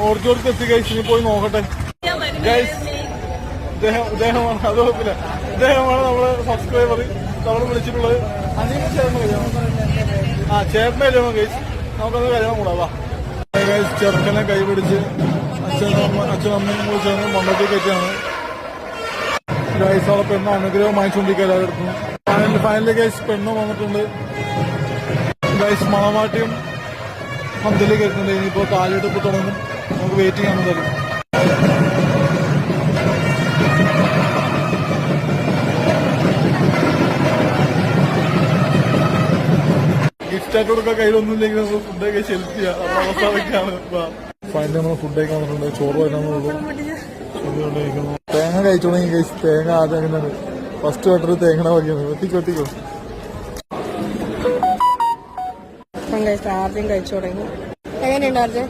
ഓർത്തോർക്ക് എത്തി ഗൈസ്, ഇനി പോയി നോക്കട്ടെ ഗൈസ്. ഇദ്ദേഹമാണ്, അത് കുഴപ്പമില്ല. ഇദ്ദേഹമാണ് നമ്മള് സബ്സ്ക്രൈബർ, നമ്മള് വിളിച്ചിട്ടുള്ളത്. അനിയനെ ചേർന്ന് കഴിയണം. ചേട്ടനെ കഴിയണം ഗൈസ്. നമുക്കത് കഴിയണം കൂടാ. വാ ഗൈസ്, ചെറുക്കനെ കൈപിടിച്ച് അച്ഛനമ്മയും കൂടി ചേർന്ന് മണ്ണത്തിൽ കയറ്റിയാണ് ഗൈസ്. അവിടെ പെണ്ണ് അനുഗ്രഹം വാങ്ങിച്ചുകൊണ്ടിരിക്കുക എല്ലാവരും. ഫൈനലി ഗൈസ് പെണ്ണ് വന്നിട്ടുണ്ട് ഗൈസ്. മണവാട്ടിയും പന്തലിൽ കയറ്റുന്നുണ്ട്. ഇനിയിപ്പോ കാലെടുപ്പ് തുടങ്ങും. നമുക്ക് വെയിറ്റിംഗ് ആണ് തരും. ഗിഫ്റ്റ് ആയിട്ട് കൊടുക്കാൻ കയ്യിലൊന്നുമില്ലെങ്കിൽ നമുക്ക് ഫുഡൊക്കെ ഹെൽപ്പ് ചെയ്യാം. അപ്പൊ അവസ്ഥ അതൊക്കെയാണ്. ഫൈനലി നമ്മൾ ഫുഡ് കഴിക്കാൻ വന്നിട്ടുണ്ട്. ചോറ് കഴിക്കാന്നുള്ളൂ. തേങ്ങ കഴിച്ചു തുടങ്ങി കഴിച്ച്. തേങ്ങ ആദ്യം ഫസ്റ്റ് വേണ്ടത് തേങ്ങ വയ്ക്കുന്നത്. ഒത്തിക്കോ ആദ്യം കഴിച്ചു തുടങ്ങി. എങ്ങനെയുണ്ടായിരുന്നു?